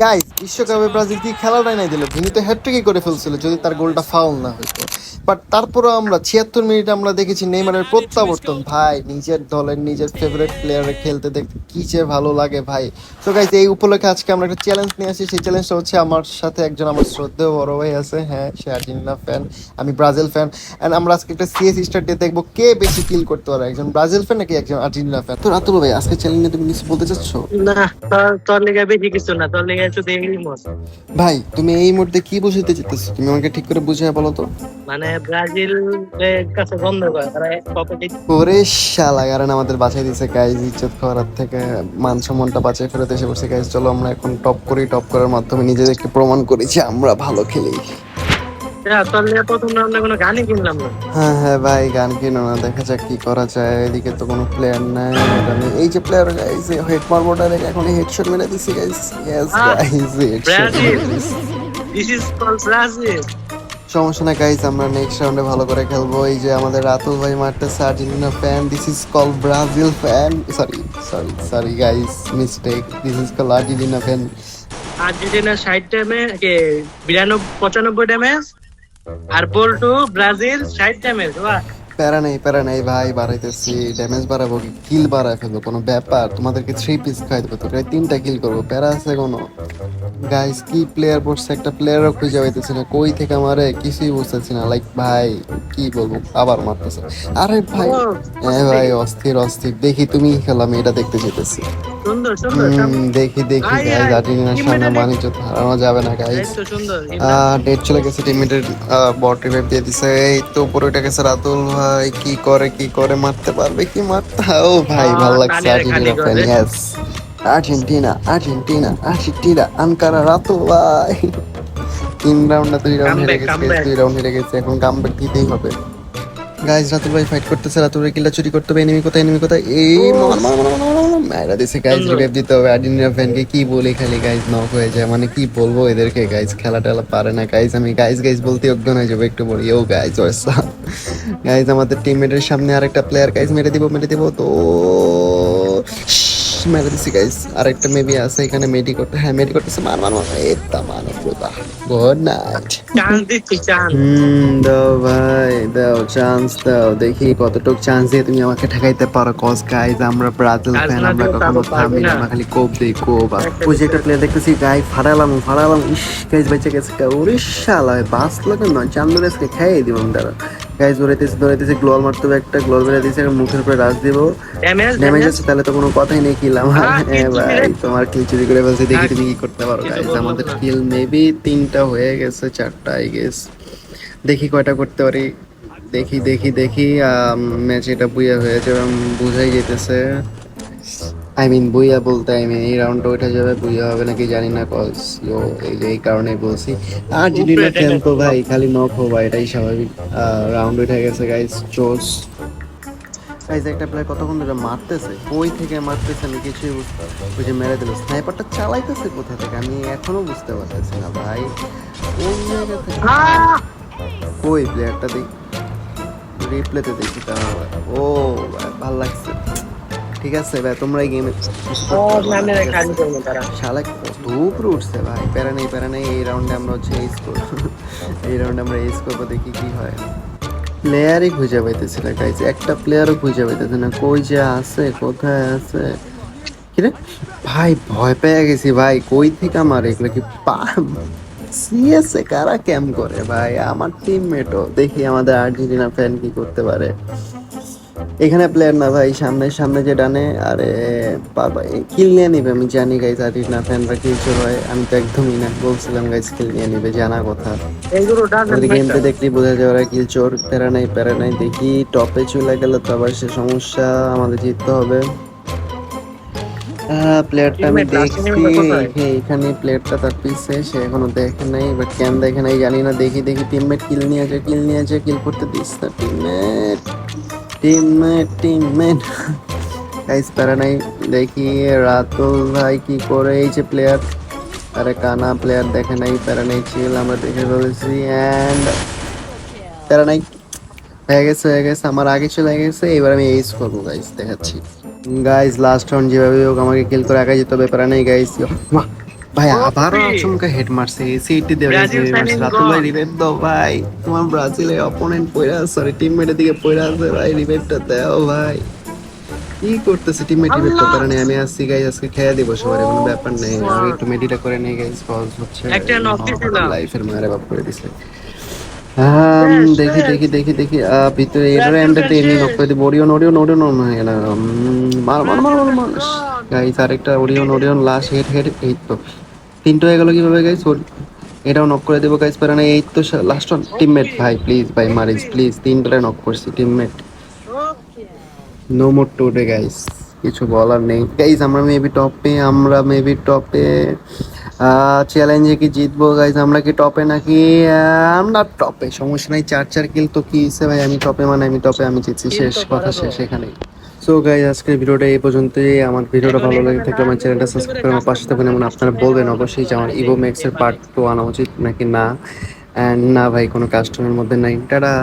Guys, বিশ্বকাপে Brazil কি খেলাটাই নাই দিল। ভিনি তো হ্যাটট্রিকই করে ফেলছিল যদি তার গোলটা ফাউল না হইতো। বাট তারপরেও আমরা 76 মিনিট আমরা দেখেছি নেইমারের প্রত্যাবর্তন। ভাই, নিজের দলের নিজের ফেভারিট প্লেয়ারে খেলতে দেখতে কি যে ভালো লাগে ভাই। তো গাইস, এই উপলক্ষে আজকে আমরা একটা চ্যালেঞ্জ নিয়ে আসি। সেই চ্যালেঞ্জটা হচ্ছে, আমার সাথে একজন আমার শ্রদ্ধেয় বড় ভাই আছে, হ্যাঁ সে আর্জেন্টিনা ফ্যান, আমি ব্রাজিল ফ্যান। এন্ড আমরা আজকে একটা সিএস স্টার ডে দেখবো, কে বেশি কিল করতে পারে, একজন ব্রাজিল ফ্যান নাকি একজন আর্জেন্টিনা ফ্যান। তো রাতুল ভাই, আজকে চ্যালেঞ্জ নিয়ে তুমি কিছু বলতে চাচ্ছ? না, তোর লেগে বেশি কিছু না, তোর লেগে শুধু এই মত। ভাই, তুমি এই মুহূর্তে কি বুঝাতে চাইতেছো? তুমি আমাকে ঠিক করে বুঝিয়ে বলো তো। মানে ব্রাজিল এর কাছে বন্ধ করে তারা কপি। ওরে শালা, কারণ আমাদের বাঁচাই দিছে গাইজ, ইজ্জত খাওয়ার হাত থেকে মান সম্মানটা বাঁচাই ফেরত এসে বসে গাইজ। চলো আমরা এখন টপ করি, টপ করার মাধ্যমে নিজেদেরকে প্রমাণ করি যে আমরা ভালো খেলি। তোর লেগে প্রথম রাউন্ডে কোনো গানই কিনলাম না। হ্যাঁ হ্যাঁ ভাই, গান কিনো না, দেখা যাক কি করা যায়। এদিকে তো কোনো প্লেয়ার নাই। এই যে প্লেয়ার গাইজ, হেড মারবোটা রেখে এখন হেডশট মেরে দিছি guys. Yes guys, headshot Brazil, মেরে দিছি। This is call Brazil. সমস্যা না গাইজ, আমরা নেক্সট রাউন্ডে ভালো করে খেলবো। এই যে আমাদের রাতুল ভাই মারতেছে Argentina fan, this is call Brazil fan. Sorry sorry sorry guys, mistake, this is call Argentina fan. Argentina 60 damage, 95 damage, আর বল্টু ব্রাজিল 60 ড্যামেজ। বাহ, প্যারা নেই ভাই, বাড়াইতেছি ড্যামেজ, বাড়াবো কি, কিল বাড়ায় ফেলবো কোনো ব্যাপার? তোমাদেরকে 3 পিস খাই দেবো, তো প্রায় 3টা কিল করবো, প্যারা আছে কোনো? গাইস, কি প্লেয়ার পড়ছে, একটা প্লেয়ারও খুঁজে পাইতেছি না, কই থেকে আমারে কিছুই বুঝতেছি না। লাইক ভাই, কি বলবো, আবার মারতেছে। আরে ভাই, ও হ্যাঁ ভাই, অস্থির অস্থির। দেখি তুমি খেলো, আমি এটা দেখতে যেতেছি। সুন্দর সুন্দর দেখি দেখি আয় গাইজ, আয়, আর্জেন্টিনার সামনে টিমমেটের মানিজ্য হারানো যাবে না এই গাইজ। তো সুন্দর ইমরান। ডেট চলে গেছে, টিমমেটের বট রিভাইভ দিয়ে দিছে। এই তো উপরে উঠে গেছে রাতুল ভাই, কি করে কি করে, মারতে পারবে কি মারতে? ও ভাই, ভালো লাগছে, তানিয়ারে খালি আর্জেন্টিনা ফ্যান, করে। ইয়েস। আর্জেন্টিনা আর্জেন্টিনা আর্জেন্টিনা, আনকারা রাতুল ভাই। 3 রাউন্ড না 2 রাউন্ড হেরে কামব্যাক গেছে guys, কামব্যাক। 2 রাউন্ড হেরে গেছে, এখন কামব্যাক দিতেই হবে গাইজ। রাতুল ভাই ফাইট করতেছে, রাতুল ভাই কিলটা চুরি করতে হবে। এনিমি কোথায়, এনিমি কোথায়? এই মার মার মার মার মার মার, মাইরা দিছে গাইজ। সুন্দর। রিভাইভ দিতে হবে। আর্জেন্টিনা ফ্যানকে কি বলি, খালি গাইজ নক হয়ে যায়। মানে কি বলবো এদেরকে গাইজ, খেলা টেলা পারে না গাইজ। আমি গাইজ গাইজ বলতে অজ্ঞান হয়ে যাবো একটু বলি। ও গাইজ, ওয়েসা গাইজ, আমাদের টিমমেটের সামনে আরেকটা প্লেয়ার গাইজ, মেরে দিব তো। মেরে দিছি গাইজ। আরেকটা মেবি আছে এখানে, মেডি করতে, হ্যাঁ মেডি করতেছে। মার মার মার, এটা মানো প্রদা। Good night. চান্স দিচ্ছি চান্স। দাও ভাই, দাও চান্স দাও, দেখি কতটুক চান্স দিয়ে তুমি আমাকে ঠেকাইতে পারো। কজ গাইজ, আমরা ব্রাজিল চান্স ফ্যান, না আমরা দিলে কখনো তারপর পারবি থামি না, না। আমরা খালি কোপ দেই কোপ। একটা ওই যে একটা বিষয় প্লেয়ার দেখতেছি গাই, ফাড়ালাম ফাড়ালাম, ইস গাইজ বেঁচে গেছে। ওরে শালা, বাঁচলো কেন? চান্দুর আজকে খাইয়ে দিব তারা। গাইজ দৌড়াইতেছে দৌড়াইতেছে, গ্লোয়াল মারতে হবে, একটা গ্লোয়াল মেরে দিয়েছে, মুখের উপরে রাজ দিব। Damage damage damage. আছে, তাহলে তো কোনো কথাই নেই, কিলাম। হ্যাঁ ভাই, তোমার কিল চুরি করে ফেলছে, দেখি তুমি কি করতে পারো কিছু গাইজ। বললাম আমাদের না। কিল মেবি 3টা হয়ে গেছে, 4টা আই গেস। দেখি কয়টা করতে পারি। দেখি দেখি দেখি, ম্যাচ এটা বুইয়া হয়েছে এবং বুঝাই যেতেছে। আই মিন বুইয়া বলতে, আই মিন এই রাউন্ডটা উঠে যাবে, বুইয়া হবে নাকি জানি না। কজ এই যে এই কারণেই বলছি, উপরে আর্জেন্টিনা ফ্যান ড্যামেজ। তো ভাই খালি নক হবা, এটাই স্বাভাবিক। রাউন্ড উঠে গেছে গাইস, চোস গাইস। একটা প্লেয়ার কতক্ষণ ধরে মারতেছে, কই থেকে মারতেছে আমি কিছুই বুঝতে, ওই যে মেরে দিল। স্নাইপারটা চালাইতেছে কোথা থেকে আমি এখনো বুঝতে পারতেছি না ভাই, কোন জায়গা থেকে। কই প্লেয়ারটা দেখি, রিপ্লেতে দেখি তাহলে। ও ভাই, ভাল লাগছে। ঠিক আছে ভাই, তোমরা এই গেমে কিছু করতে পারবো না, নামের ঠিক খালি আছে? করবো তারা। শালা কত উপরে উঠছে ভাই, প্যারা নেই প্যারা নেই। এই রাউন্ডে আমরা হচ্ছে এইস করবো। এই রাউন্ডে আমরা এইস করবো, দেখি কি হয়। প্লেয়ারই খুঁজে পাইতেছি না গাইজ, একটা প্লেয়ারও খুঁজে পাইতেছি না, কই যে আছে, কোথায় আছে। কিরে ভাই, ভয় পেয়ে গেছি ভাই, কই থেকে আমার এগুলো কি সিএসএ কারা ক্যাম্প করে ভাই? আমার টিমমেটও, দেখি আমাদের আর্জেন্টিনা ফ্যান কি করতে পারে। এখানে প্লেয়ার না ভাই, সামনে সামনে যে ডানে, আরে বাবা কিল নিয়ে নিবে, আমি জানি গাইজ। আর্জেন্টিনা ফ্যানরা কিল চোর হয়, আমি তো একদমই না, বলছিলাম গাইজ কিল নিয়ে নিবে, জানা কথা। এইগুলো ডাজেন্ট ওদের গেমটা ম্যাটার। দেখলেই বোঝা যায় ওরা কিল চোর। প্যারা নাই প্যারা নাই, দেখি টপে চলে গেলে তো আবার সে সমস্যা, আমাদের জিততে হবে। প্লেয়ারটা আমি টিমমেট লাস্ট দেখছি এনিমিটা কোথায়? এইখানে, প্লেয়ারটা তার পিছে, সে এখনো দেখে নাই, বাট কেন দেখে নাই জানি না। দেখি দেখি, টিমমেট কিল নিয়ে আছে, কিল নিয়ে আছে, কিল করতে দিস না টিমমেট, টিমমেট টিমমেট। গাইস প্যারা নাই, দেখি রাতুল ভাই কি করে। এই যে প্লেয়ার, আরে কানা প্লেয়ার দেখে নাই, প্যারা নাই, চিল আমরা দেখে ফেলেছি। অ্যান্ড প্যারা নাই, হয়ে গেছে হয়ে গেছে, আমার আগে চলে গেছে। এবার আমি এইস করবো গাইস, দেখাচ্ছি। গাইস লাস্ট রাউন্ড যেভাবে হোক আমাকে কিল করে একা যেতে হবে, প্যারা নেই গাইস। ভাই আবারও ট্রফি আচমকা হেড মারছে, সিটি দিয়ে গাইস ব্রাজিল রিভাইভ মারছে। সাইনিং রাতুল ভাই গন। রিভাইভ দাও ভাই, তোমার ব্রাজিলের অপোনেন্ট পয়রা, সরি টিমমেটের দিকে পয়রা আছে ভাই, রিভাইভটা দাও ভাই। কি করতেছে টিমমেট, রিভাইভ তো আল্লাহ, পারে নাই, আমি আসছি গাইস, আজকে খেয়ে দিব ও সবার, কোনো ব্যাপার নেই। আগে মা- একটু মেডিটা করে নেই গাইস, কজ হচ্ছে একটা নক দিছিলাম। লাইফের মায়ের বাপ করে দিছে। শেষ দেখি শেষ, দেখি দেখি দেখি ভিতরে এটার ব্রাজিলটা এন্ডাতে এমনি নক শেষ। করে দিব। ওরিয়ন ওরিয়ন ওরিয়ন হয়ে গেল। মার মার মার মার ব্রাজিলটা মার গন। গাইস, আরেকটা Orion Orion last head head, এই তো তিনটা হয়ে গেল কিভাবে গাইস। এটাও নক করে দেবো গাইস, পারে না, এই তো লাস্ট ওয়ান। টিমমেট ওকে ভাই প্লিজ ভাই মারিস প্লিজ, তিনটারে নক করছি টিমমেট। ওকে। নো মোর টুডে গাইস, কিছু বলার নেই গাইস। আমরা মেবি টপে চ্যালেঞ্জে কি জিতবো গাইস? আমরা কি টপে নাকি আমরা টপে, সমস্যা নাই। 4-4 কিল তো কি হইছে ভাই, আমি টপে মানে আমি টপে, আমি জিতছি, কিল শেষ তো কথা করে শেষ দাও। এখানেই। সো গাইস আজকের ভিডিওটা এই পর্যন্তই। আমার ভিডিওটা এখন ভালো লাগে এখানে থাকলে আমার দাঁড়ানো চ্যানেলটা বসে সাবস্ক্রাইব করে করে আমার কাজটা পাশে থাকবেন, করলে এবং আপনারা কাস্টমার বলবেন অনেক অবশ্যই যে আমার আসে ইভো ম্যাক্সের এবারে। পার্ট 2 আনা উচিত নাকি না। অ্যান্ড না ভাই, কোনো কাস্টমের মধ্যে নাই। টাটা।